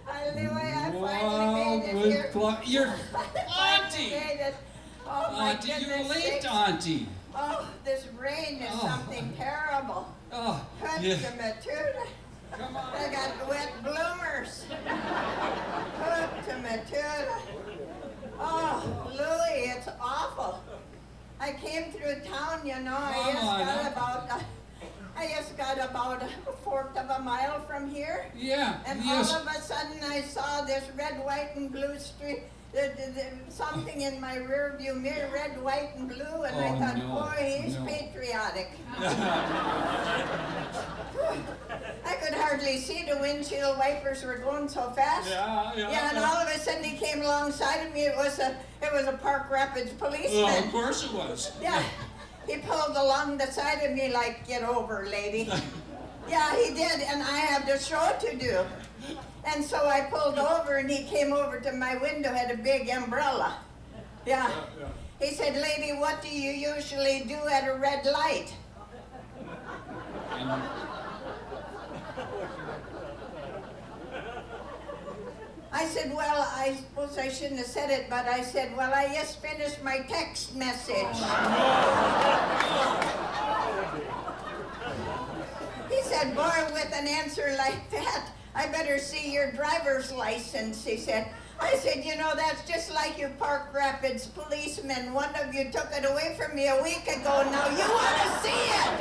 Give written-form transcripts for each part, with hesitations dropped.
I finally made it here. You're I Auntie! made it. Oh my Auntie, you're goodness late, sakes. Auntie. Oh, this rain is something terrible. Oh, Cut yeah. to Matilda. Come on. I got wet bloomers. Cut to Matilda. Oh, Louie, it's awful. I came through town, you know. I just got about a fourth of a mile from here. Yeah, And yes. all of a sudden I saw this red, white, and blue street. Something in my rear view mirror, red, white, and blue, and I thought, boy, he's patriotic. I could hardly see. The windshield wipers were going so fast. Yeah, and all of a sudden he came alongside of me. It was a Park Rapids policeman. Oh, of course it was. Yeah, he pulled along the side of me like, get over, lady. Yeah, he did, and I have the show to do. And so I pulled over, and he came over to my window, had a big umbrella. Yeah. He said, lady, what do you usually do at a red light? I said, well, I suppose I shouldn't have said it, but I said, well, I just finished my text message. He said, boy, with an answer like that, I better see your driver's license, he said. I said, you know, that's just like you Park Rapids policemen. One of you took it away from me a week ago. Now you want to see it.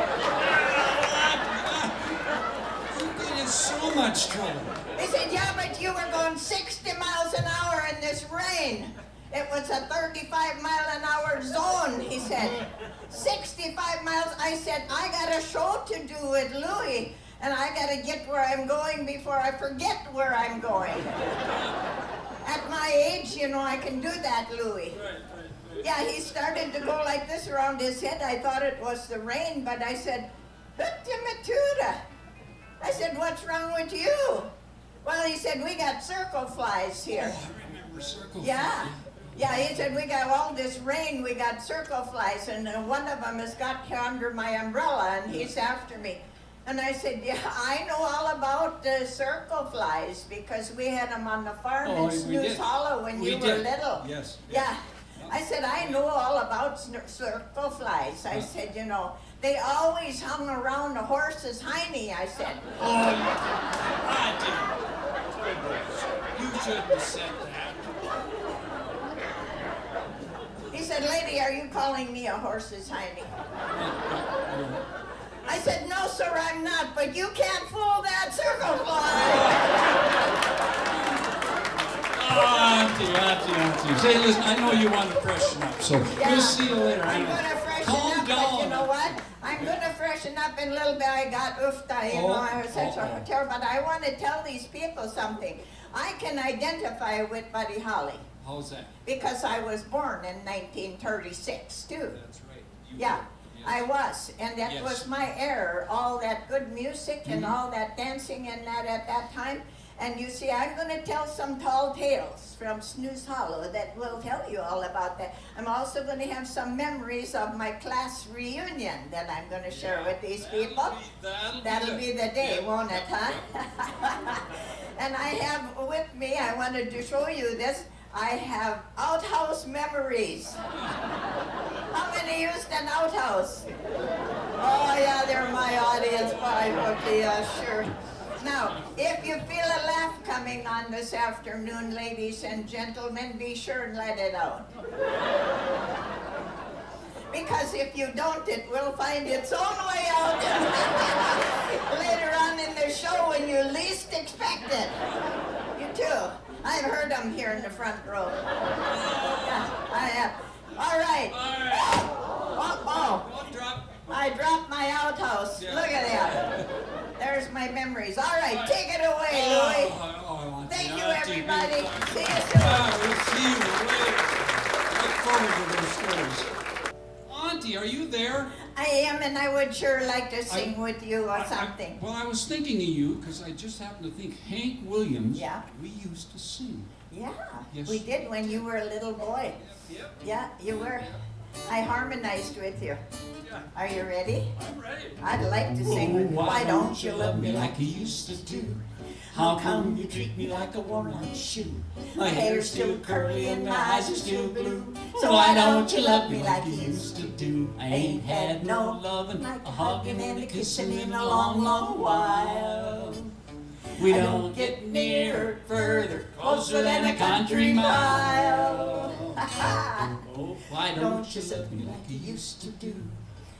You get in so much trouble. He said, yeah, but you were going 60 miles an hour in this rain. It was a 35-mile-an-hour zone, he said. 65 miles. I said, I got a show to do with Louie, and I got to get where I'm going before I forget where I'm going. At my age, you know, I can do that, Louie. Yeah, he started to go like this around his head. I thought it was the rain, but I said, Matilda. I said, what's wrong with you? Well, he said, we got circle flies here. Oh, I remember circle flies. Yeah, he said, we got all this rain, we got circle flies, and one of them has got under my umbrella, and he's after me. And I said, yeah, I know all about the circle flies, because we had them on the farm in Snooze Hollow when you were little. Yes. Yeah. I said, I know all about circle flies. I said, you know, they always hung around a horse's hiney, I said. Oh, you shouldn't have said that. He said, lady, are you calling me a horse's hiney? I said, no, sir, I'm not, but you can't fool that circle Auntie. Say, listen, I know you want to freshen up, so we'll see you later. I'm going to freshen up, but you know what? I'm going to freshen up in a little bit. I got oofta, you know, I was such a hotel, but I want to tell these people something. I can identify with Buddy Holly. How's that? Because I was born in 1936, too. That's right. Yeah. I was, and that was my error, all that good music and all that dancing and that at that time. And you see, I'm going to tell some tall tales from Snooze Hollow that will tell you all about that. I'm also going to have some memories of my class reunion that I'm going to share with these people. That'll be the day, won't it, huh? And I have with me, I wanted to show you this, I have outhouse memories. How many used an outhouse? Oh yeah, they're my audience, okay, sure. Now, if you feel a laugh coming on this afternoon, ladies and gentlemen, be sure and let it out. Because if you don't, it will find its own way out later on in the show when you least expect it. You too. I've heard them here in the front row. Yeah, I have. All right. I dropped my outhouse. Yeah. Look at that. There's my memories. All right, take it away, Louie. Thank you, everybody. See you soon. We'll see you later. Look forward to those stories. Auntie, are you there? I am, and I would sure like to sing with you or something. Well, I was thinking of you because I just happened to think Hank Williams, we used to sing. Yeah, we did when you were a little boy. Yeah, you were. I harmonized with you. Are you ready? I'm ready. I'd like to sing with you. Why don't you love me like you used to do? How come you treat me like a worn-out shoe? My hair's still curly and my eyes are still blue. So why don't you love me like you used to do? I ain't had no loving, a hugging and a kissing in a long, long while. We don't get nearer, further, closer than a country mile. Oh, why don't you love me like you used to do?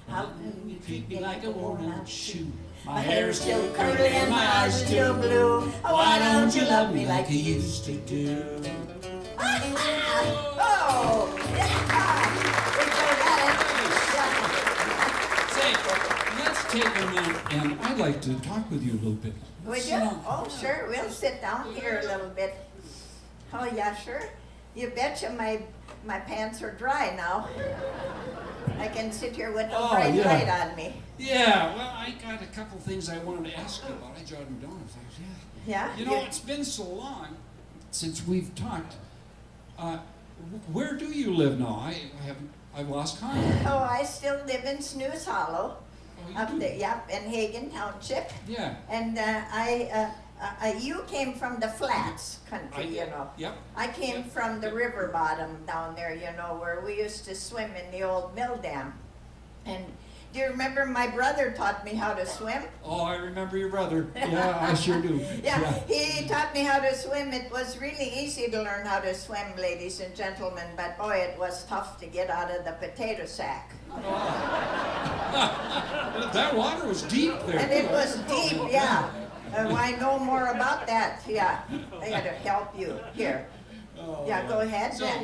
How come you treat me like a worn-out shoe? My hair's still curly and my eyes are still blue. Why don't you love me like you used to do? Oh, Say, let's take a minute, and I'd like to talk with you a little bit. would you? Oh, sure. We'll sit down here a little bit. Oh, yeah, sure. You betcha my pants are dry now. I can sit here with the bright light on me. Yeah, well, I got a couple things I wanted to ask you about. I jotted them down. Yeah? You know, it's been so long since we've talked. Where do you live now? I've lost contact. Oh, I still live in Snooze Hollow. Oh, you Up do? there, yep, in Hagen Township. Yeah. And you came from the flats country, you know. Yep. I came from the river bottom down there, you know, where we used to swim in the old mill dam. And do you remember my brother taught me how to swim? Oh, I remember your brother. Yeah, I sure do. Yeah, he taught me how to swim. It was really easy to learn how to swim, ladies and gentlemen, but boy, it was tough to get out of the potato sack. That water was deep there. And it was deep, yeah. I know more about that, yeah. I gotta help you. Here. Yeah, go ahead So, then.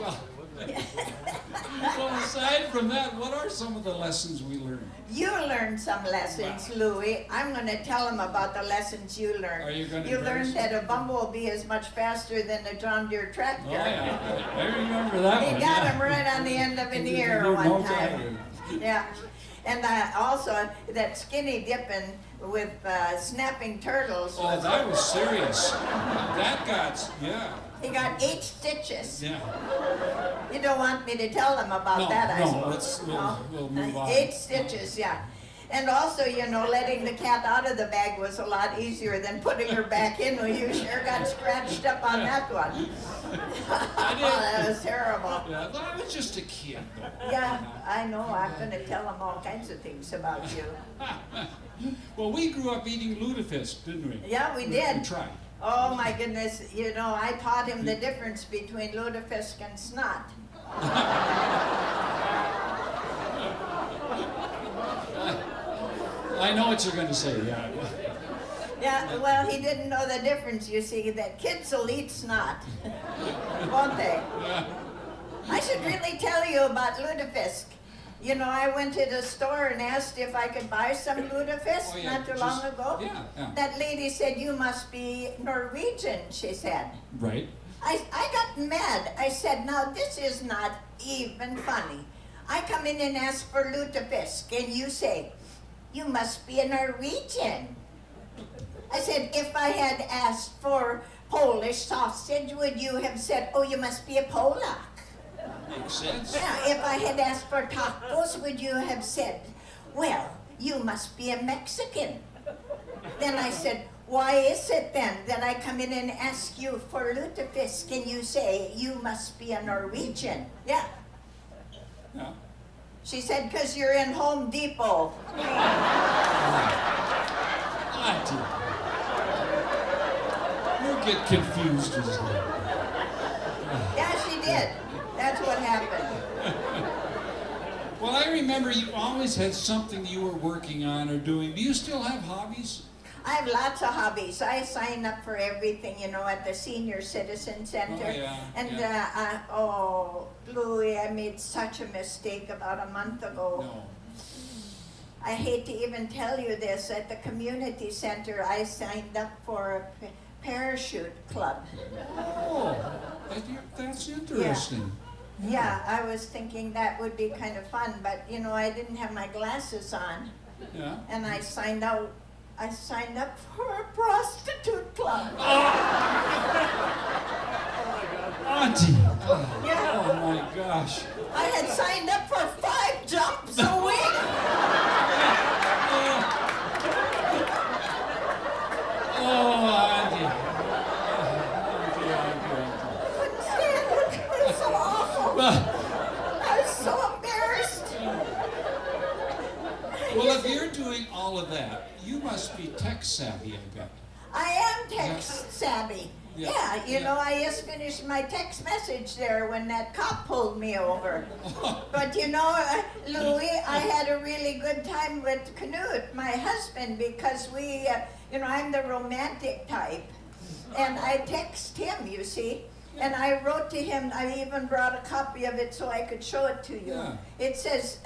so aside from that, what are some of the lessons we learned? You learned some lessons, Louie. I'm going to tell them about the lessons you learned. Are you going to You learned that a bumblebee is much faster than a John Deere tractor. Oh, yeah. I remember that He one. got yeah. him right on the end of an ear No one time. time. Yeah. And also that skinny dipping with snapping turtles. Oh, that was serious. That got, yeah. He got 8 stitches. Yeah. You don't want me to tell them about that, I suppose. We'll move on. 8 stitches, yeah. And also, you know, letting the cat out of the bag was a lot easier than putting her back in. You sure got scratched up on that one. That was terrible. Yeah, well, I was just a kid, though. Yeah, I know. I'm going to tell them all kinds of things about you. Well, we grew up eating lutefisk, didn't we? Yeah, we did. We tried. Oh my goodness, you know, I taught him the difference between lutefisk and snot. I know what you're going to say, yeah. Yeah, well, he didn't know the difference, you see, that kids will eat snot, won't they? Yeah. I should really tell you about lutefisk. You know, I went to the store and asked if I could buy some lutefisk Oh, yeah, not too long ago. Yeah, yeah. That lady said, "You must be Norwegian," she said. Right. I got mad. I said, "Now this is not even funny. I come in and ask for lutefisk, and you say, 'You must be a Norwegian.'" I said, "If I had asked for Polish sausage, would you have said, 'Oh, you must be a Polak'?" Makes sense. Yeah, if I had asked for tacos, would you have said, "Well, you must be a Mexican"? Then I said, "Why is it then that I come in and ask you for lutefisk and you say you must be a Norwegian?" Yeah. Yeah. She said, "'Cause you're in Home Depot." Auntie. You get confused as well. Yeah, she did. That's what happened. Well, I remember you always had something you were working on or doing. Do you still have hobbies? I have lots of hobbies. I sign up for everything, you know, at the Senior Citizen Center. Oh, yeah, And, yeah. Louie, I made such a mistake about a month ago. No. I hate to even tell you this. At the community center, I signed up for a parachute club. Oh, that's interesting. Yeah, I was thinking that would be kind of fun, but, you know, I didn't have my glasses on. Yeah. And I signed up for a prostitute club. Auntie. Yeah. Oh my gosh. I had signed up for 5 jumps a week. Oh, Auntie. I was so embarrassed. Well, if you're doing all of that, you must be tech savvy, I bet. I am text savvy. Yeah. Yeah, you know, I just finished my text message there when that cop pulled me over. But you know, Louis, I had a really good time with Knut, my husband, because we, you know, I'm the romantic type. And I text him, you see. And I wrote to him, I even brought a copy of it so I could show it to you. Yeah. It says,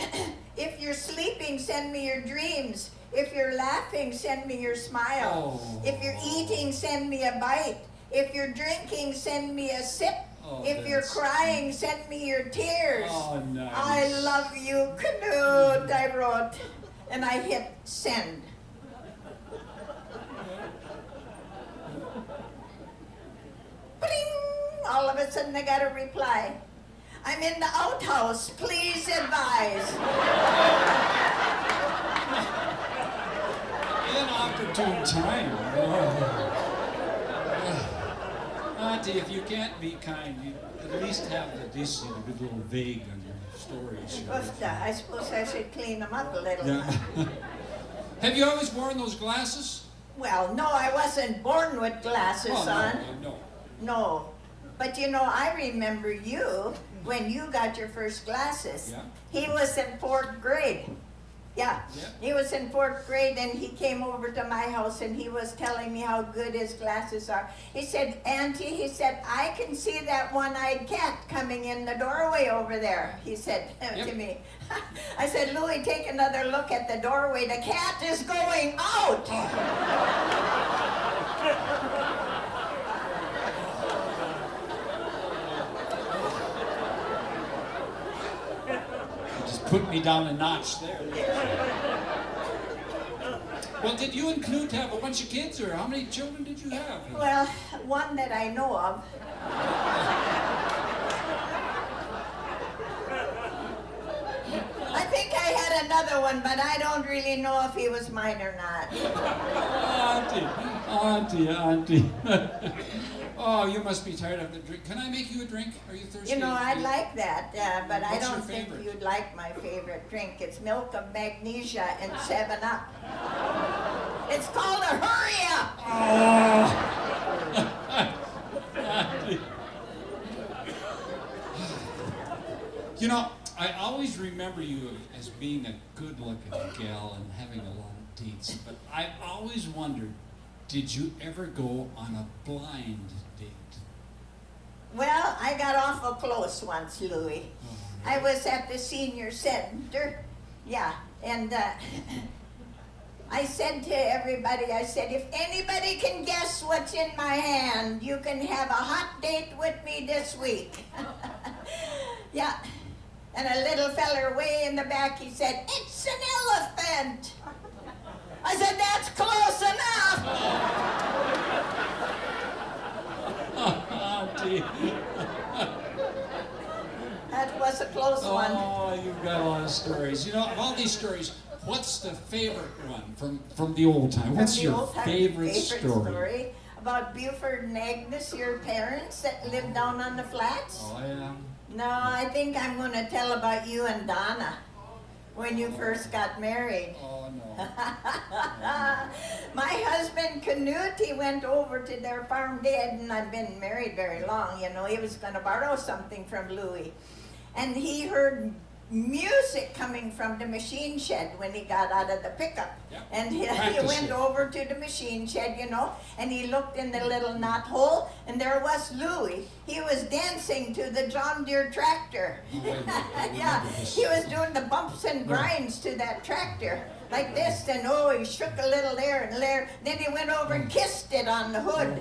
if you're sleeping, send me your dreams. If you're laughing, send me your smile. Oh. If you're eating, send me a bite. If you're drinking, send me a sip. Oh, If you're that's crying, send me your tears. Oh, nice. I love you, Knut, I wrote. And I hit send. Bling! All of a sudden I got a reply. I'm in the outhouse, please advise. Inopportune time. Oh. Auntie, if you can't be kind, you at least have the decency to be a little vague on your stories. But, I suppose I should clean them up a little. Yeah. Have you always worn those glasses? Well, no, I wasn't born with glasses on. No. No. But you know, I remember you when you got your first glasses. Yeah. He was in 4th grade. Yeah. Yeah. He was in 4th grade and he came over to my house and he was telling me how good his glasses are. He said, Auntie, he said, I can see that one-eyed cat coming in the doorway over there, he said to me. I said, Louis, take another look at the doorway. The cat is going out. Put me down a notch there. Well, did you and Knut have a bunch of kids, or how many children did you have? Well, one that I know of. I think I had another one, but I don't really know if he was mine or not. Auntie. Oh, you must be tired of the drink. Can I make you a drink? Are you thirsty? You know, I'd like that, but I What's your don't think favorite? you'd like my favorite drink. It's milk of magnesia and 7-Up. It's called a Hurry Up! Oh. You know, I always remember you as being a good-looking gal and having a lot of dates, but I've always wondered, did you ever go on a blind date? Well, I got awful close once, Louis. Oh, I was at the senior center, yeah, and I said to everybody, I said, if anybody can guess what's in my hand, you can have a hot date with me this week. Yeah, and a little feller way in the back, he said, it's an elephant. I said, that's close enough. Auntie. That was a close one. Oh, you've got a lot of stories. You know, of all these stories, what's the favorite one from the old time? What's your favorite story? About Buford and Agnes, your parents that lived down on the flats? Oh, yeah. No, I think I'm going to tell about you and Donna when you first got married. Oh, no. My husband, Knut, he went over to their farm. They hadn't been married very long, you know. He was going to borrow something from Louis. And he heard music coming from the machine shed when he got out of the pickup. Yep. And he Practice went it. over to the machine shed, you know, and he looked in the little knot hole, and there was Louis. He was dancing to the John Deere tractor. Yeah, he was doing the bumps and grinds to that tractor, like this, and oh, he shook a little there and there. Then he went over and kissed it on the hood.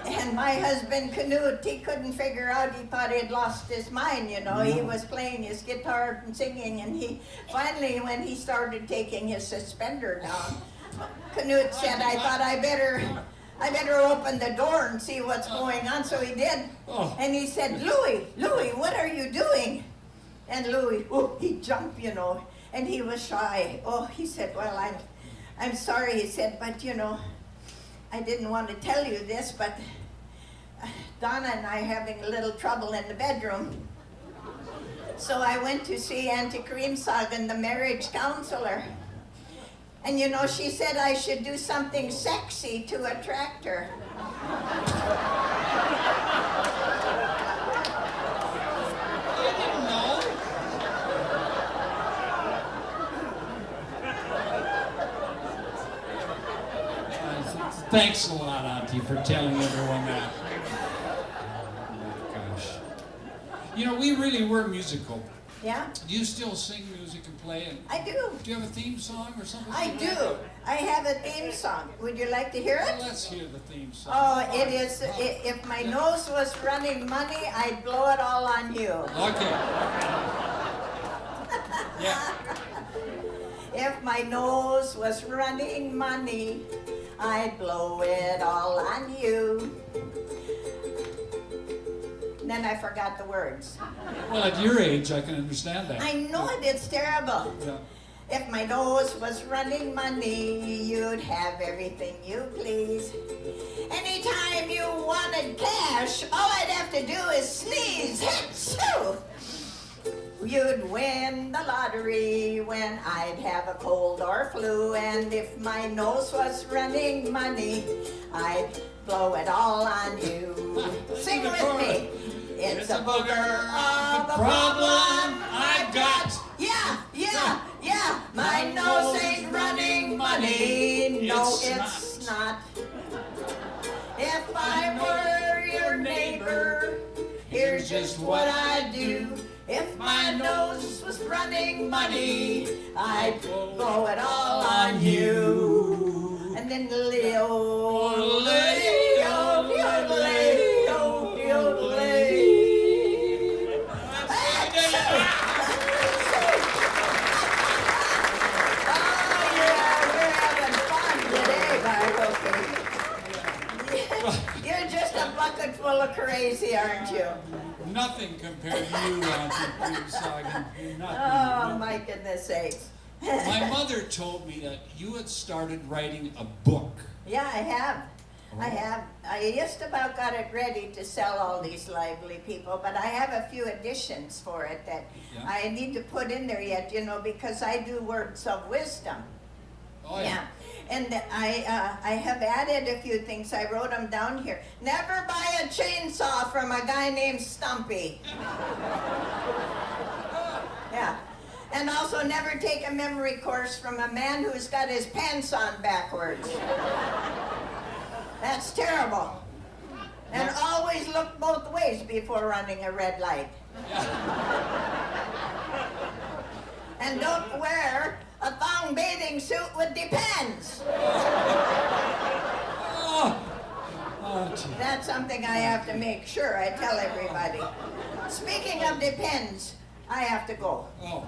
And my husband, Knut, he couldn't figure out, he thought he had lost his mind, you know. He was playing his guitar and singing, and he finally, when he started taking his suspender down, Knut said, I thought I better open the door and see what's going on. So he did. And he said, Louis, what are you doing? And Louis, oh, he jumped, you know, and he was shy. Oh, he said, well, I'm sorry, he said, but you know, I didn't want to tell you this, but Donna and I are having a little trouble in the bedroom. So I went to see AuntiKreamsaugen, the marriage counselor. And you know, she said I should do something sexy to attract her. I didn't know. Thanks a lot, Auntie, for telling everyone that. Oh, gosh. You know, we really were musical. Yeah? Do you still sing music and play? And I do. do you have a theme song or something? I like do. that? I have a theme song. Would you like to hear Well, it? let's hear the theme song. Oh, it is, if my nose was running money, I'd blow it all on you. Okay. Yeah. If my nose was running money, I'd blow it all on you. Then I forgot the words. Well, at your age, I can understand that. I know it, it's terrible. Yeah. If my nose was running money, you'd have everything you please. Anytime you wanted cash, all I'd have to do is sneeze. Achoo! You'd win the lottery when I'd have a cold or flu. And if my nose was running money, I'd blow it all on you. Sing with me. It's a booger of a problem I've got. Yeah, yeah, yeah. My nose ain't running money. No, it's not. If I were your neighbor, here's just what I'd do. If my nose was running money, I'd blow it all on you. And then Leo, Leo, Leo, Leo, Leo. You're just a bucket full of crazy, aren't you? Nothing compared to you, Auntie Kreamsaugen. Nothing. Oh, my goodness sakes. My mother told me that you had started writing a book. Yeah, I have. I have. I just about got it ready to sell all these lively people, but I have a few additions for it that I need to put in there yet, you know, because I do words of wisdom. Oh, yeah. And I have added a few things. I wrote them down here. Never buy a chainsaw from a guy named Stumpy. Yeah. And also never take a memory course from a man who's got his pants on backwards. That's terrible. And always look both ways before running a red light. And don't wear a thong bathing suit with depends. That's something I have to make sure I tell everybody. Speaking of depends, I have to go. Oh.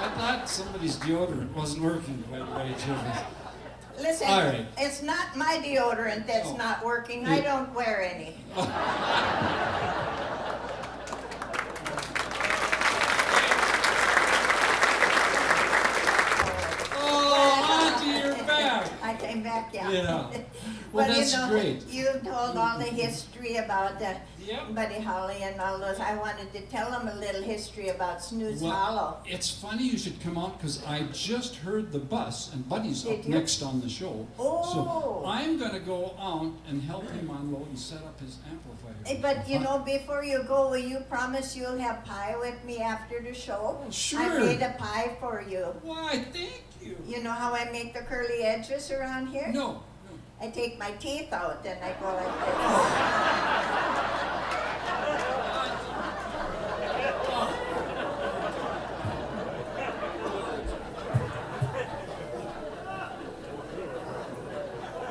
I thought somebody's deodorant wasn't working quite right. Listen, all right. It's not my deodorant that's not working. I don't wear any. I came back, yeah. Yeah. Well, that's great. You told all the history about Buddy Holly and all those. I wanted to tell them a little history about Snooze Hollow. It's funny you should come out because I just heard the bus and Buddy's up next on the show. Oh. So I'm going to go out and help him unload and set up his amplifier. But you know, before you go, will you promise you'll have pie with me after the show? Sure. I made a pie for you. Why, thank you. You know how I make the curly edges around here? No. I take my teeth out and I go like this.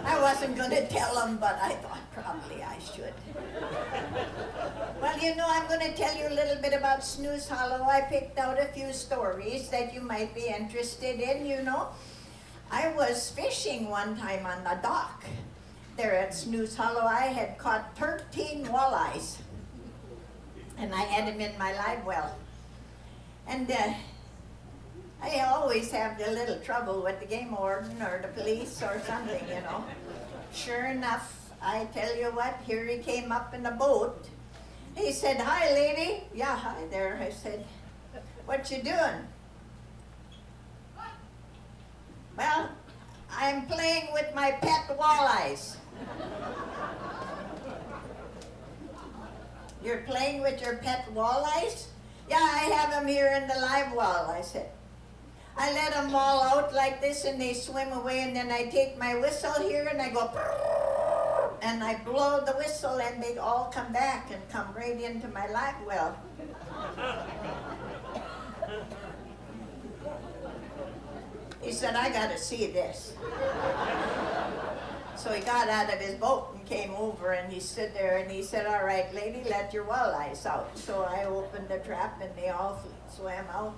I wasn't going to tell them, but I thought probably I should. Well, you know, I'm going to tell you a little bit about Snooze Hollow. I picked out a few stories that you might be interested in, you know. I was fishing one time on the dock there at Snooze Hollow. I had caught 13 walleyes, and I had them in my live well. And I always have a little trouble with the game warden or the police or something, you know. Sure enough, I tell you what, here he came up in a boat, He said, "Hi, lady." "Yeah, hi there." I said, "What you doing?" "Well, I'm playing with my pet walleyes." "You're playing with your pet walleyes?" "Yeah, I have them here in the live well," I said. "I let them all out like this and they swim away, and then I take my whistle here and I go and I blow the whistle and they all come back and come right into my live well." He said, "I gotta see this." So he got out of his boat and came over and he stood there and he said, "All right, lady, let your walleyes out." So I opened the trap and they all swam out.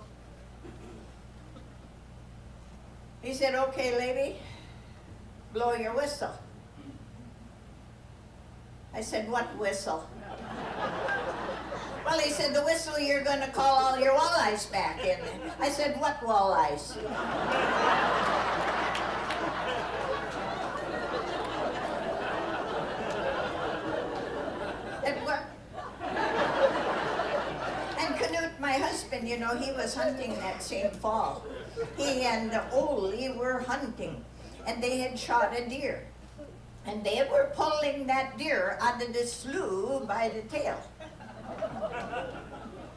He said, "Okay, lady, blow your whistle." I said, "What whistle?" "Well," he said, "the whistle you're going to call all your walleyes back in." I said, "What walleyes?" And Canute, my husband, you know, he was hunting that same fall. He and Ole were hunting, and they had shot a deer. And they were pulling that deer out of the slough by the tail.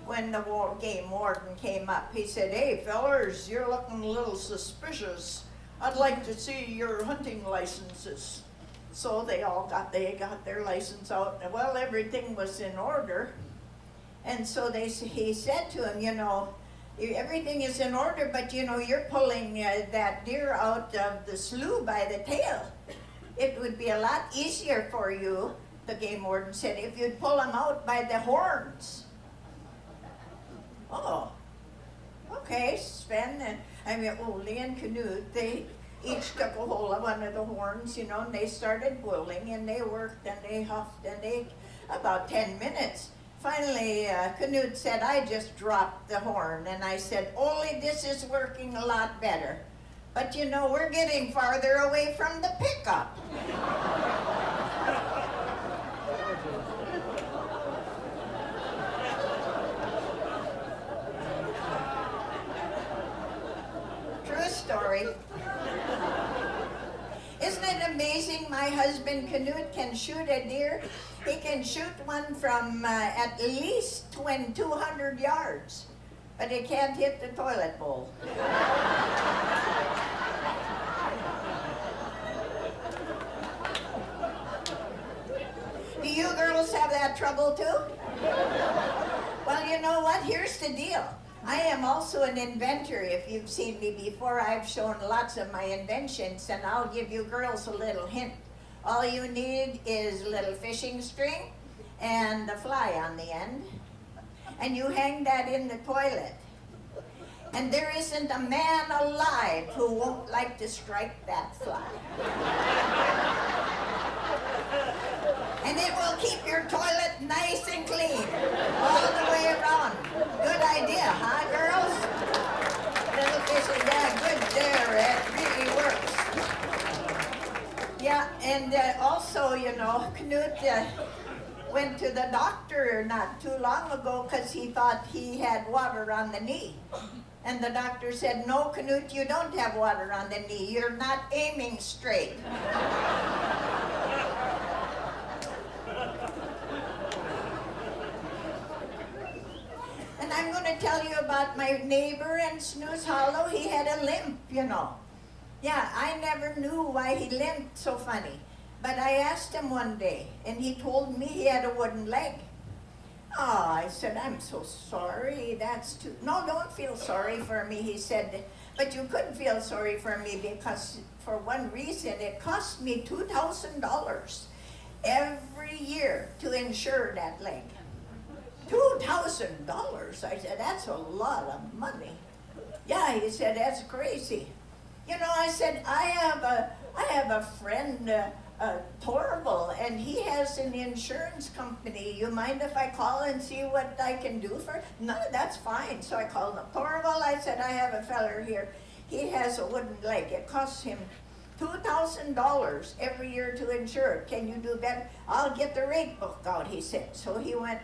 When the game warden came up, he said, "Hey, fellers, you're looking a little suspicious. I'd like to see your hunting licenses." So they got their license out. Well, everything was in order. And so he said to him, "You know, everything is in order, but you know, you're pulling that deer out of the slough by the tail. It would be a lot easier for you," the game warden said, "if you'd pull them out by the horns." "Oh, okay." Sven and Ole and Canute, they each took a hold of one of the horns, you know, and they started pulling and they worked and they huffed and they, about 10 minutes. Finally, Canute said, "I just dropped the horn." And I said, "Ole, this is working a lot better. But you know, we're getting farther away from the pickup." True story. Isn't it amazing my husband Canute can shoot a deer? He can shoot one from at least 200 yards, but he can't hit the toilet bowl. Do you girls have that trouble too? Well, you know what? Here's the deal. I am also an inventor. If you've seen me before, I've shown lots of my inventions, and I'll give you girls a little hint. All you need is a little fishing string and a fly on the end, and you hang that in the toilet. And there isn't a man alive who won't like to strike that fly. And it will keep your toilet nice and clean all the way around. Good idea, huh, girls? Little fishing, yeah, good there. It really works. Yeah, and also, you know, Canute went to the doctor not too long ago because he thought he had water on the knee. And the doctor said, "No, Canute, you don't have water on the knee. You're not aiming straight." And I'm going to tell you about my neighbor in Snooze Hollow. He had a limp, you know. Yeah, I never knew why he limped so funny. But I asked him one day, and he told me he had a wooden leg. Oh, I said, "I'm so sorry. That's too..." "No, don't feel sorry for me," he said. "But you could feel sorry for me because for one reason, it cost me $2,000 every year to insure that leg." $2,000? I said, "That's a lot of money." "Yeah," he said, "that's crazy." You know, I said, I have a friend, Torval, and he has an insurance company. You mind if I call and see what I can do for it? "No, that's fine." So I called him. "Torval," I said, "I have a feller here. He has a wooden leg. It costs him $2,000 every year to insure it. Can you do better? I'll get the rate book out, he said. So he went,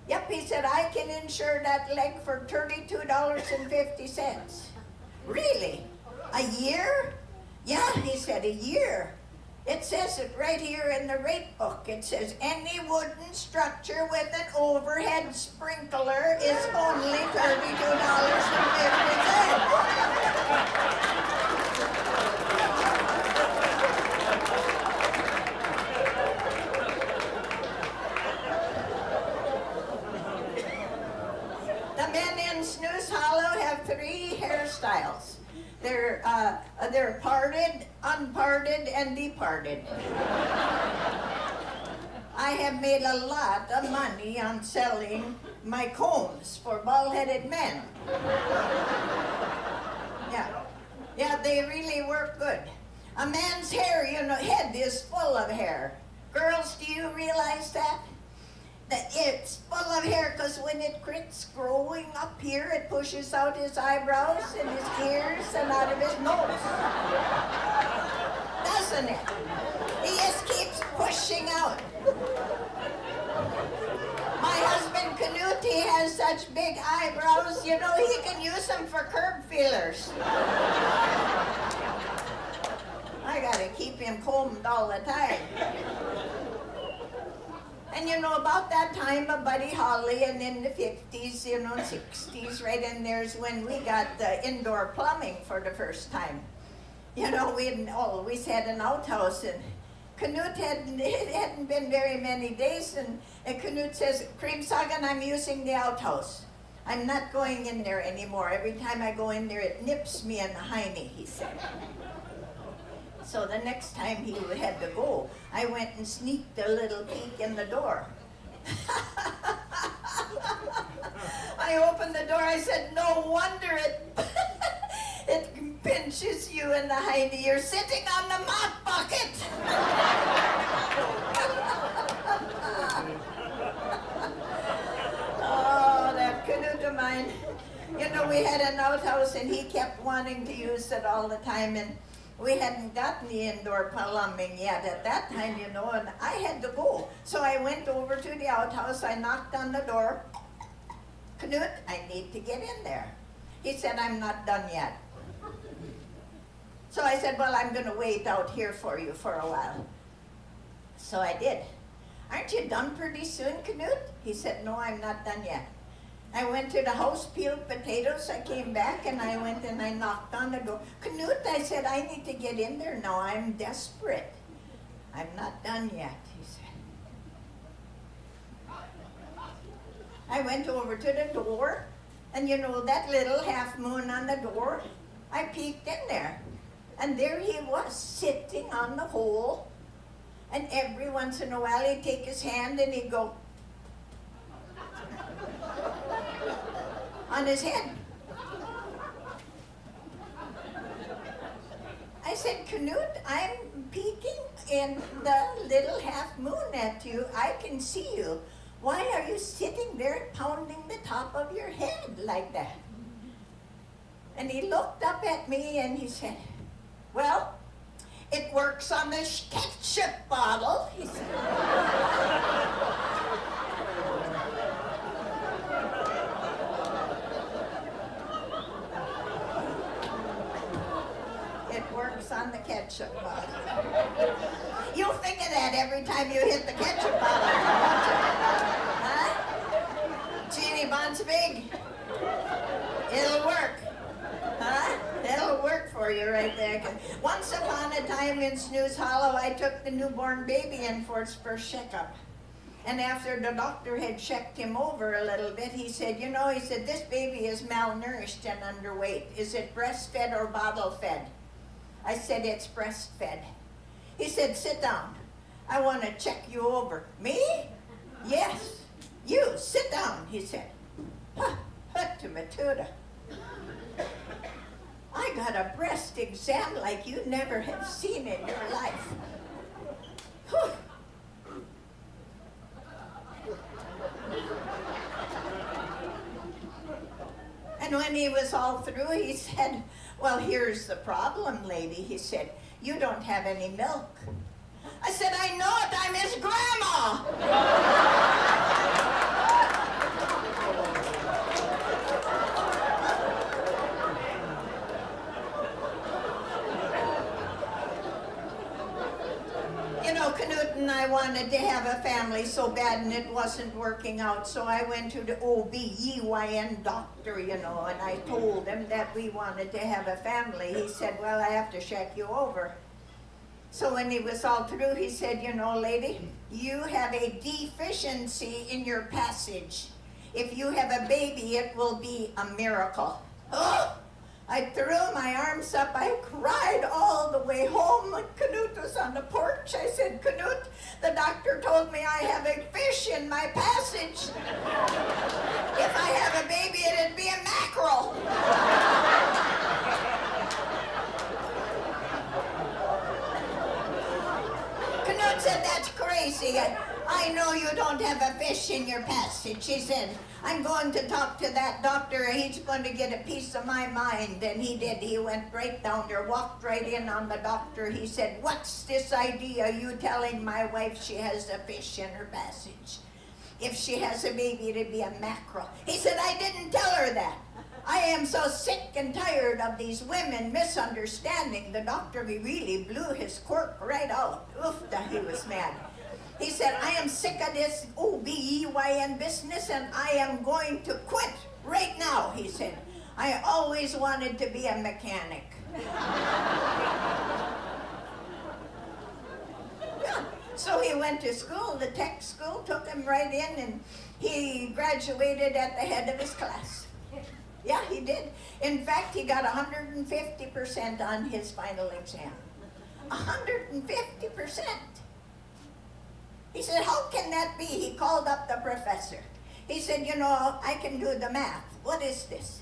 yep, he said, I can insure that leg for $32.50. Really? A year? Yeah, he said, a year. It says it right here in the rate book. It says, any wooden structure with an overhead sprinkler is only $32.50. The men in Snooze Hollow have 3 hairstyles. They're parted, unparted, and departed. I have made a lot of money on selling my combs for bald-headed men. Yeah, they really work good. A man's hair, head is full of hair. Girls, do you realize that? That it's full of hair, because when it quits growing up here, it pushes out his eyebrows and his ears and out of his nose. Doesn't it? He just keeps pushing out. My husband Knut, he has such big eyebrows, he can use them for curb feelers. I gotta keep him combed all the time. And about that time of Buddy Holly, and in the 50s, 60s, right in there's when we got the indoor plumbing for the first time. We had always had an outhouse, and Knut it hadn't been very many days, and Knut says, Kreamsaugen, I'm using the outhouse. I'm not going in there anymore. Every time I go in there, it nips me in the hiney, he said. So the next time he had to go, I went and sneaked a little peek in the door. I opened the door, I said, no wonder it pinches you in the hiney. You're sitting on the mop bucket. Oh, that Knut of mine. We had an outhouse and he kept wanting to use it all the time, and we hadn't gotten the indoor plumbing yet at that time, and I had to go. So I went over to the outhouse, I knocked on the door. Knut, I need to get in there. He said, I'm not done yet. So I said, well, I'm gonna wait out here for you for a while. So I did. Aren't you done pretty soon, Knut? He said, no, I'm not done yet. I went to the house, peeled potatoes, I came back and I went and I knocked on the door. Knut, I said, I need to get in there now, I'm desperate. I'm not done yet, he said. I went over to the door, and that little half moon on the door, I peeked in there. And there he was, sitting on the hole, and every once in a while he'd take his hand and he'd go, on his head. I said, Knut, I'm peeking in the little half moon at you. I can see you. Why are you sitting there pounding the top of your head like that? And he looked up at me and he said, well, it works on the ketchup bottle, he said. On the ketchup bottle. You'll think of that every time you hit the ketchup bottle, won't you? Huh? Genie Bon's big. It'll work. Huh? That'll work for you right there. Once upon a time in Snooze Hollow, I took the newborn baby in for its first checkup. And after the doctor had checked him over a little bit, he said, this baby is malnourished and underweight. Is it breastfed or bottle fed? I said, it's breastfed. He said, sit down. I want to check you over. Me? Yes. You, sit down, he said. Hut to Matuda. I got a breast exam like you never have seen in your life. Whew. And when he was all through, he said, Well, here's the problem, lady. He said, you don't have any milk. I said, I know it, I'm his grandma. You know, Knut and I wanted to have a family so bad and it wasn't working out, so I went to the OB-GYN doctor, you know, and I told him that we wanted to have a family. He said, well, I have to check you over. So when he was all through, he said, you know, lady, you have a deficiency in your passage. If you have a baby, it will be a miracle. Oh! I threw my arms up, I cried all the way home. Knut was on the porch. I said, Knut, the doctor told me I have a fish in my passage. If I have a baby, it'd be a mackerel. Knut said, that's crazy. I know you don't have a fish in your passage. He said, I'm going to talk to that doctor. He's going to get a piece of my mind. And he did. He went right down there, walked right in on the doctor. He said, what's this idea you telling my wife she has a fish in her passage? If she has a baby, it'd be a mackerel. He said, I didn't tell her that. I am so sick and tired of these women misunderstanding. The doctor, he really blew his cork right out. Oof, he was mad. He said, I am sick of this OB-GYN business and I am going to quit right now, he said. I always wanted to be a mechanic. Yeah. So he went to school, the tech school, took him right in, and he graduated at the head of his class. Yeah, he did. In fact, he got 150% on his final exam. 150%. He said, how can that be? He called up the professor. He said, you know, I can do the math. What is this?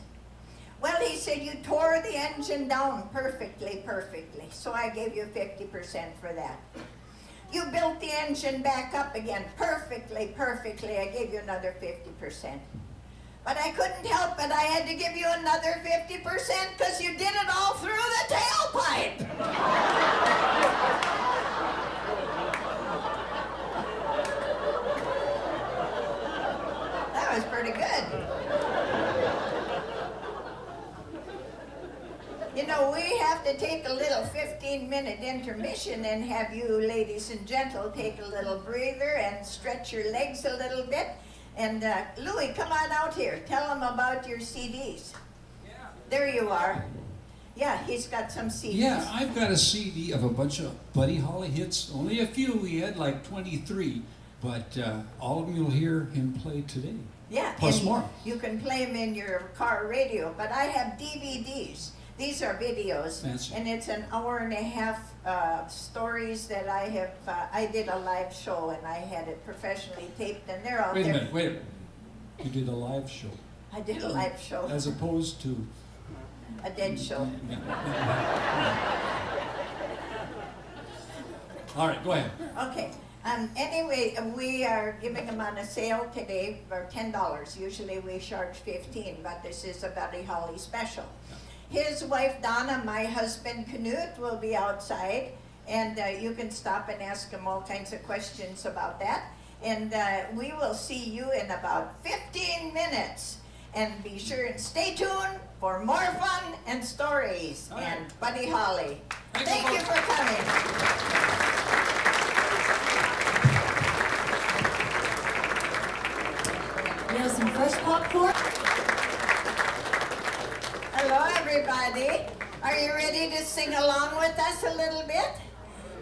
Well, he said, you tore the engine down perfectly. So I gave you 50% for that. You built the engine back up again perfectly. I gave you another 50%. But I couldn't help it. I had to give you another 50% because you did it all through the tailpipe. That was pretty good. You know, we have to take a little 15-minute intermission and have you ladies and gentlemen take a little breather and stretch your legs a little bit. And Louis, come on out here. Tell them about your CDs. Yeah. There you are. Yeah, he's got some CDs. Yeah, I've got a CD of a bunch of Buddy Holly hits. Only a few. We had like 23. But all of them you'll hear him play today. Yeah. Plus more. You can play them in your car radio. But I have DVDs. These are videos. Fancy. And it's an hour and a half stories that I have. I did a live show and I had it professionally taped, and they're out Wait a there. minute. You did a live show. I did a live show. As opposed to... A dead show. All right, go ahead. Okay. Anyway, we are giving them on a sale today for $10. Usually we charge $15, but this is a Buddy Holly special. His wife Donna, my husband Knut, will be outside, and you can stop and ask him all kinds of questions about that. And we will see you in about 15 minutes. And be sure and stay tuned for more fun and stories and Buddy Holly. Thank you for coming. You have some fresh popcorn? Hello, everybody. Are you ready to sing along with us a little bit?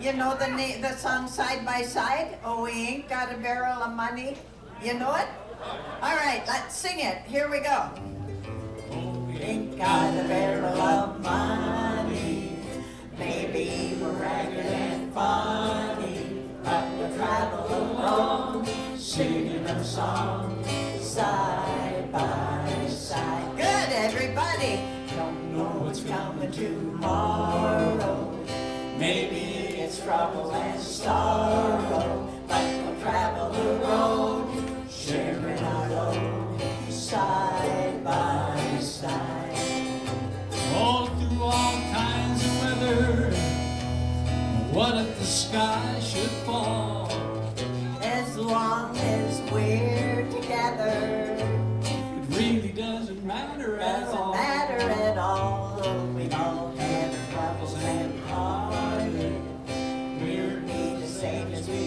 You know the song Side by Side? Oh, we ain't got a barrel of money. You know it? All right, let's sing it. Here we go. Oh, we ain't got a barrel of money. Maybe we're ragged and funny, but we'll travel along, singing a song side by side. Good, everybody. Don't know what's coming tomorrow. Maybe it's trouble and sorrow, but we'll travel the road, sharing our load side by side. All through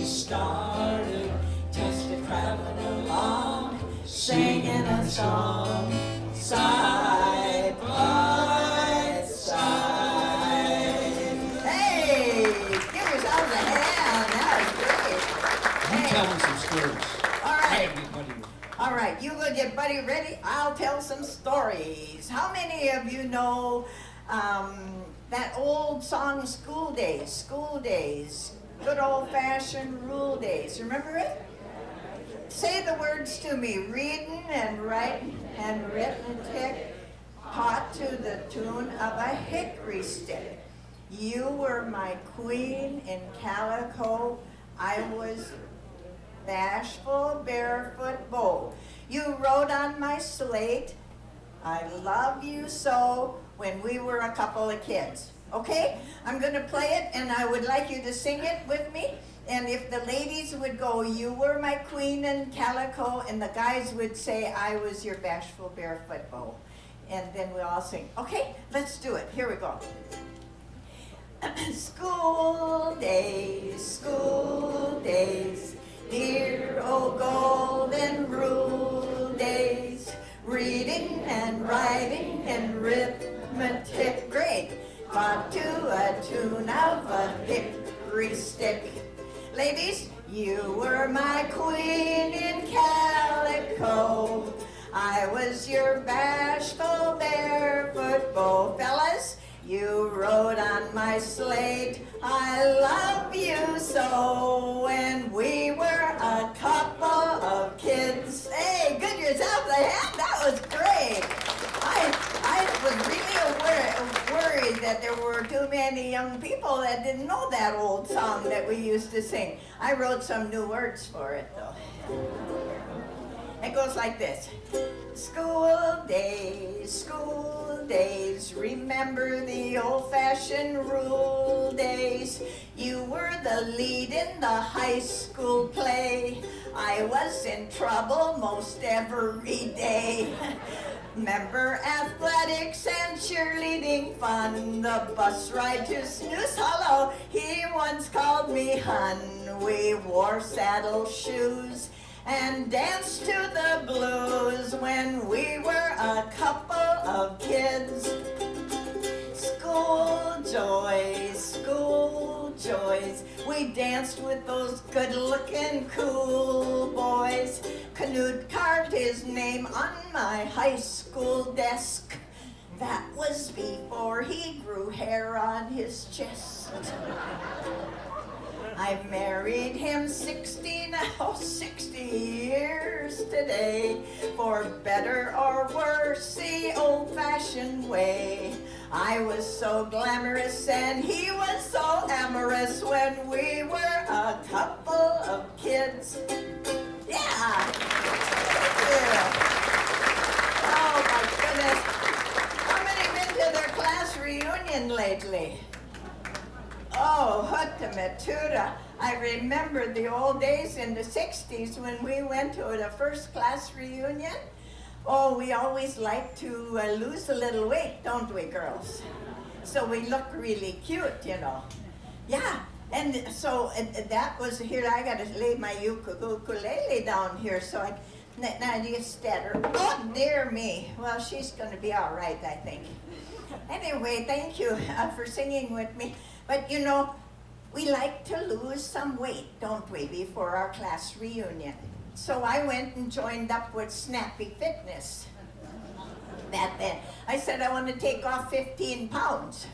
started just a traveling along, singing a song, side by side. Hey, give yourselves a hand. That was You great. tell them some stories. All I right. have anybody. All right, you go get Buddy ready. I'll tell some stories. How many of you know that old song, School Days? School Days. Good old-fashioned rule days. Remember it? Say the words to me. Reading and writing and arithmetic taught to the tune of a hickory stick. You were my queen in calico. I was bashful, barefoot beau. You wrote on my slate, I love you so, when we were a couple of kids. Okay? I'm going to play it, and I would like you to sing it with me. And if the ladies would go, you were my queen in calico, and the guys would say, I was your bashful, barefoot beau. And then we'll all sing. Okay? Let's do it. Here we go. School days, dear old golden rule days, reading and writing and arithmetic, great, taught to a tune of a hickory stick. Ladies, you were my queen in calico, I was your bashful barefoot beau. Fellas, you wrote on my slate, I love you so, when we were a couple of kids. Hey, give yourself a hand, that was great. I was really worried that there were too many young people that didn't know that old song that we used to sing. I wrote some new words for it, though. It goes like this. School days, remember the old-fashioned rule days. You were the lead in the high school play. I was in trouble most every day. Remember athletics and cheerleading fun, the bus ride to Snooze Hollow, he once called me hun. We wore saddle shoes and danced to the blues when we were a couple of kids. School joys, we danced with those good-looking cool boys. Canute carved his name on my high school desk. That was before he grew hair on his chest. I married him 60 years today, for better or worse, the old-fashioned way. I was so glamorous and he was so amorous when we were a couple of kids. Yeah! Thank you. Oh my goodness. How many been to their class reunion lately? Oh, hutta matuta. I remember the old days in the 60s when we went to the first class reunion. Oh, we always like to lose a little weight, don't we, girls? So we look really cute, you know. Yeah, and so that was here. I got to lay my ukulele down here, so now you stutter. Oh, dear me. Well, she's going to be all right, I think. Anyway, thank you for singing with me. But you know, we like to lose some weight, don't we, before our class reunion. So I went and joined up with Snappy Fitness. I said I want to take off 15 pounds.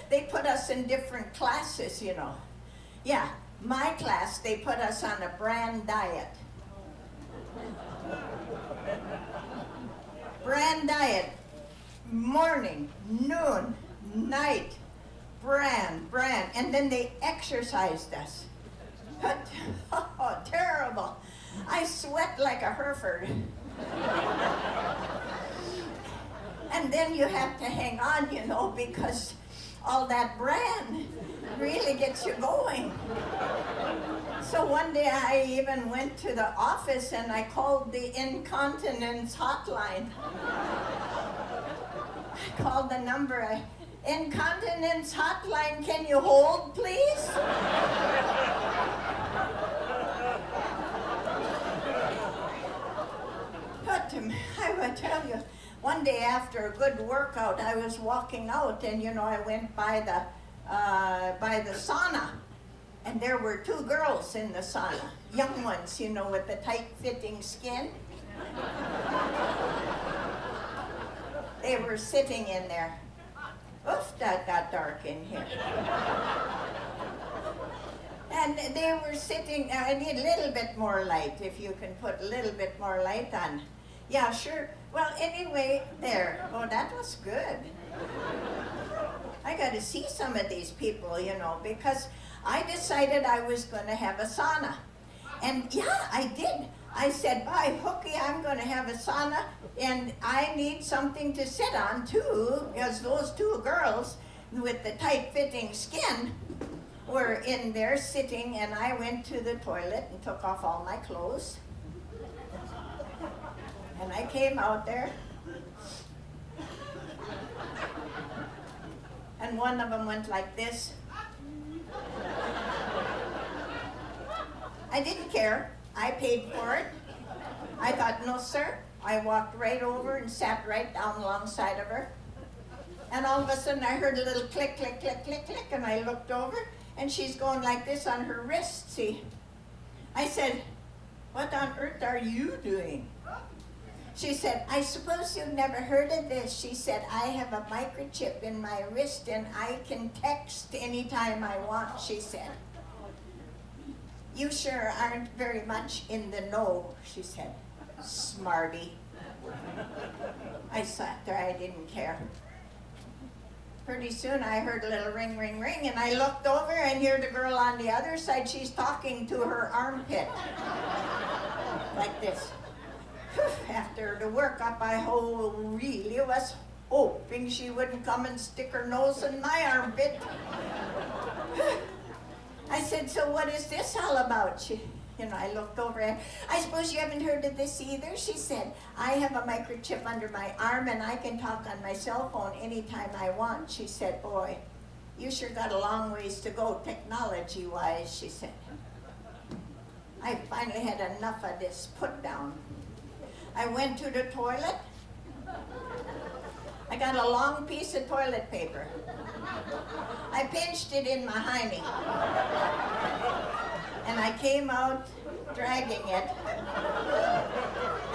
They put us in different classes, you know. Yeah, my class, they put us on a bran diet. Bran diet, morning, noon, night, bran, and then they exercised us. Oh, terrible. I sweat like a Hereford. And then you have to hang on, you know, because all that bran really gets you going. So one day I even went to the office and I called the incontinence hotline. I called the number, incontinence hotline, can you hold, please? one day after a good workout, I was walking out, and I went by the sauna, and there were two girls in the sauna, young ones, with the tight-fitting skin. They were sitting in there. Oof, that got dark in here. And they were sitting, I need a little bit more light, if you can put a little bit more light on. Yeah, sure. Well, anyway, there. Oh, that was good. I got to see some of these people, because I decided I was going to have a sauna. And yeah, I did. I said, by hooky, I'm going to have a sauna, and I need something to sit on too, because those two girls with the tight-fitting skin were in there sitting, and I went to the toilet and took off all my clothes. And I came out there, and one of them went like this. I didn't care. I paid for it. I thought, no, sir. I walked right over and sat right down alongside of her. And all of a sudden, I heard a little click, click, click, click, click, and I looked over, and she's going like this on her wrist, see? I said, what on earth are you doing? She said, I suppose you've never heard of this. She said, I have a microchip in my wrist, and I can text anytime I want, she said. You sure aren't very much in the know, she said. Smarty. I sat there, I didn't care. Pretty soon I heard a little ring, ring, ring, and I looked over, and here the girl on the other side, she's talking to her armpit. Like this. After the workup, I really was hoping she wouldn't come and stick her nose in my armpit. I said, so what is this all about? I looked over, and I suppose you haven't heard of this either? She said, I have a microchip under my arm, and I can talk on my cell phone anytime I want. She said, boy, you sure got a long ways to go technology-wise, she said. I finally had enough of this put down. I went to the toilet. I got a long piece of toilet paper. I pinched it in my hiney. And I came out dragging it.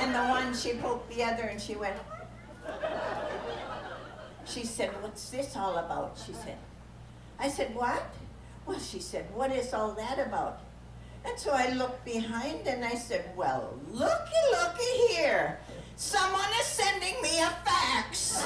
And the one, she poked the other, and she went. She said, what's this all about? She said. I said, what? Well, she said, what is all that about? And so I looked behind, and I said, well, looky here. Someone is sending me a fax.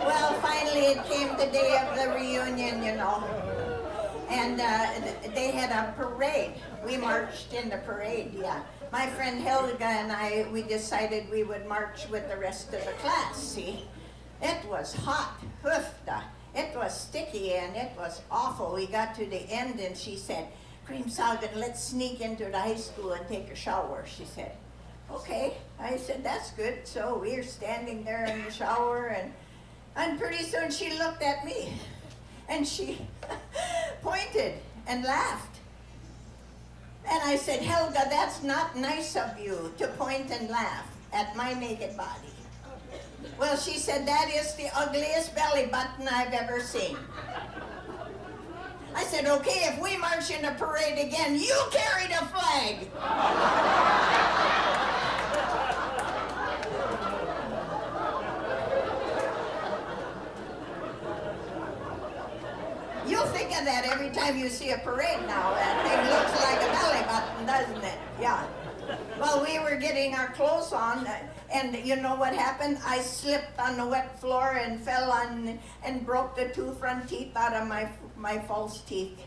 Well, finally it came the day of the reunion, And they had a parade. We marched in the parade, yeah. My friend Helga and I, we decided we would march with the rest of the class, see? It was hot, hoofda. It was sticky, and it was awful. We got to the end, and she said, Kreamsaugen, let's sneak into the high school and take a shower, she said. Okay, I said, that's good. So we were standing there in the shower, and pretty soon she looked at me, and she pointed and laughed. And I said, Helga, that's not nice of you to point and laugh at my naked body. Well, she said, that is the ugliest belly button I've ever seen. I said, okay, if we march in a parade again, you carry the flag. You'll think of that every time you see a parade now. That thing looks like a belly button, doesn't it? Yeah. Well, we were getting our clothes on, and you know what happened? I slipped on the wet floor and fell on and broke the two front teeth out of my false teeth.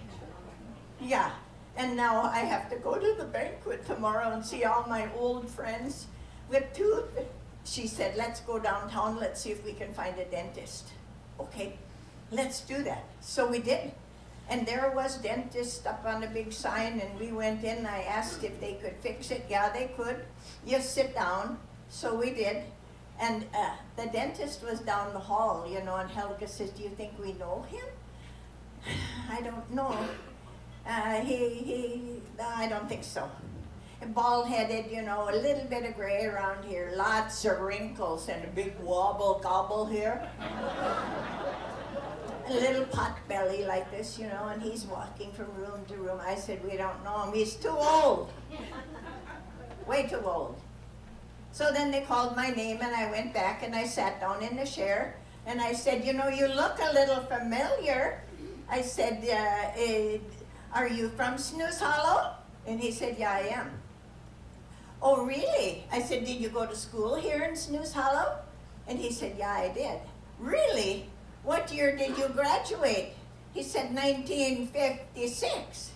Yeah. And now I have to go to the banquet tomorrow and see all my old friends with tooth. She said, let's go downtown, let's see if we can find a dentist. Okay. Let's do that. So we did. And there was dentist up on a big sign, and we went in. I asked if they could fix it. Yeah, they could. You sit down. So we did. And the dentist was down the hall, you know, and Helga says, do you think we know him? I don't know. I don't think so. Bald-headed, you know, a little bit of gray around here, lots of wrinkles and a big wobble gobble here. A little pot belly like this, you know, and he's walking from room to room. I said, we don't know him. He's too old. Way too old. So then they called my name, and I went back and I sat down in the chair, and I said, you know, you look a little familiar. I said, are you from Snooze Hollow? And he said, yeah, I am. Oh, really? I said, did you go to school here in Snooze Hollow? And he said, yeah, I did. Really? What year did you graduate? He said, 1956.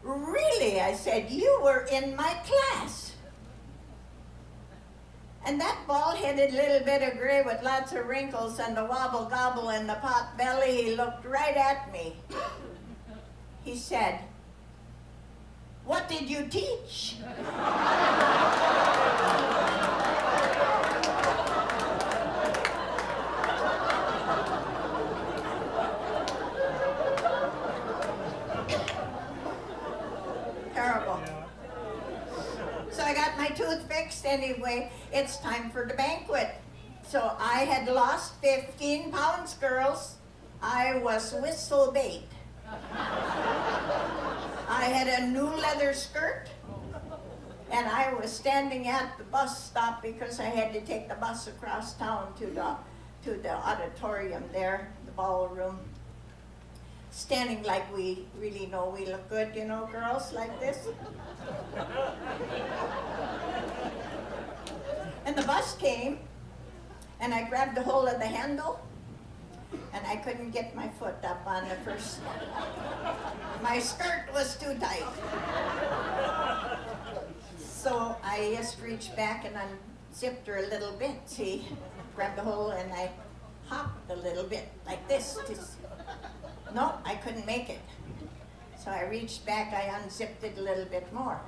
Really? I said, you were in my class. And that bald-headed little bit of gray with lots of wrinkles and the wobble-gobble and the pot belly, he looked right at me. He said, what did you teach? Terrible. So I got my tooth fixed anyway. It's time for the banquet. So I had lost 15 pounds, girls. I was whistle bait. I had a new leather skirt, and I was standing at the bus stop because I had to take the bus across town to the auditorium there, the ballroom. Standing like we really know we look good, you know, girls, like this. And the bus came, and I grabbed a hold of the handle, and I couldn't get my foot up on the first. My skirt was too tight. So I just reached back and unzipped her a little bit, see? Grabbed the hole and I hopped a little bit, like this. No, I couldn't make it. So I reached back, I unzipped it a little bit more.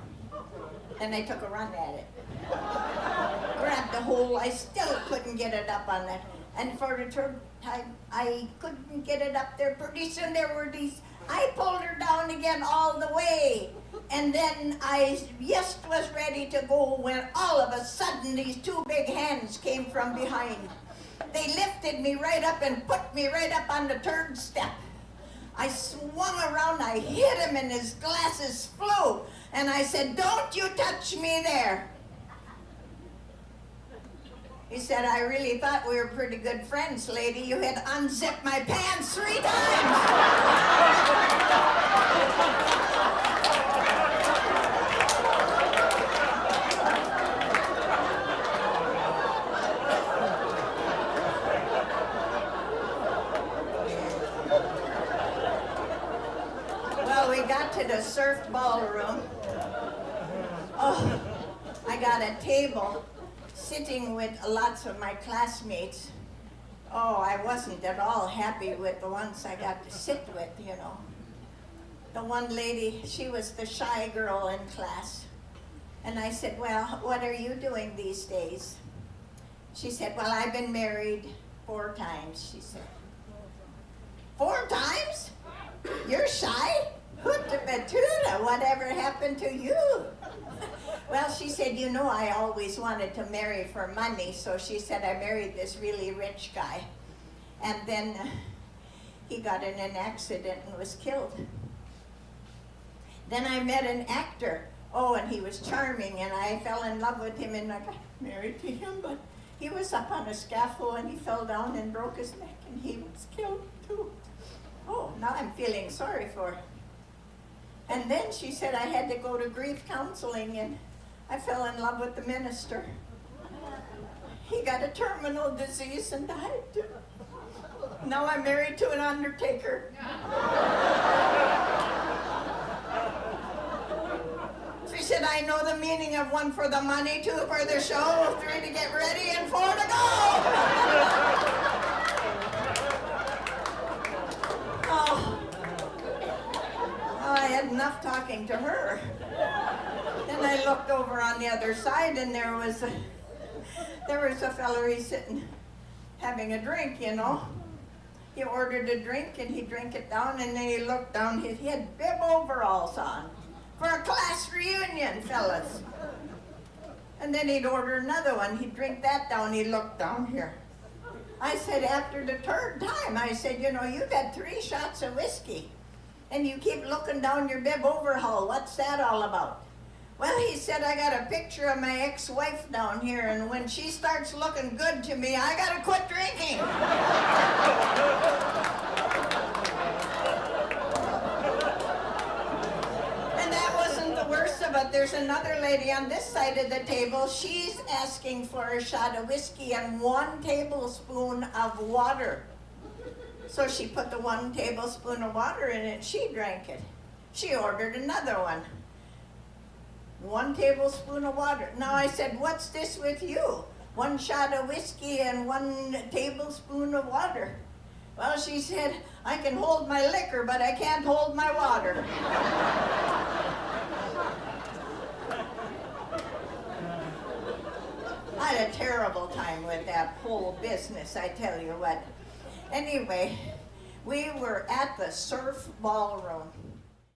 Then I took a run at it. Grabbed the hole, I still couldn't get it up on that. And for the third time, I couldn't get it up there. Pretty soon there were these, I pulled her down again all the way. And then I just was ready to go when all of a sudden these two big hands came from behind. They lifted me right up and put me right up on the third step. I swung around, I hit him and his glasses flew. And I said, don't you touch me there. He said, I really thought we were pretty good friends, lady. You had unzipped my pants 3 times. Well, we got to the surf ballroom. Oh, I got a table. Sitting with lots of my classmates. Oh, I wasn't at all happy with the ones I got to sit with, you know. The one lady, she was the shy girl in class. And I said, well, what are you doing these days? She said, well, I've been married 4 times, she said. 4 times? You're shy? Hootabatuna, whatever happened to you? Well, she said, you know, I always wanted to marry for money, so she said I married this really rich guy. And then he got in an accident and was killed. Then I met an actor. Oh, and he was charming, and I fell in love with him, and I got married to him, but he was up on a scaffold, and he fell down and broke his neck, and he was killed, too. Oh, now I'm feeling sorry for him. And then she said I had to go to grief counseling, and I fell in love with the minister. He got a terminal disease and died. Now I'm married to an undertaker. She said, I know the meaning of 1 for the money, 2 for the show, 3 to get ready, and 4 to go. Oh, I had enough talking to her. Then I looked over on the other side, and there was there was a fellow, he's sitting having a drink, you know. He ordered a drink and he drank it down, and then he looked down, he had bib overalls on for a class reunion, fellas. And then he'd order another one, he'd drink that down, he looked down here. I said, after the third time, I said, you know, you've had 3 shots of whiskey and you keep looking down your bib overhaul, what's that all about? Well, he said, I got a picture of my ex-wife down here, and when she starts looking good to me, I gotta quit drinking. And that wasn't the worst of it. There's another lady on this side of the table. She's asking for a shot of whiskey and 1 tablespoon of water. So she put the 1 tablespoon of water in it, she drank it. She ordered another one. 1 tablespoon of water. Now I said, what's this with you? 1 shot of whiskey and 1 tablespoon of water. Well, she said, I can hold my liquor, but I can't hold my water. I had a terrible time with that whole business, I tell you what. Anyway, we were at the surf ballroom.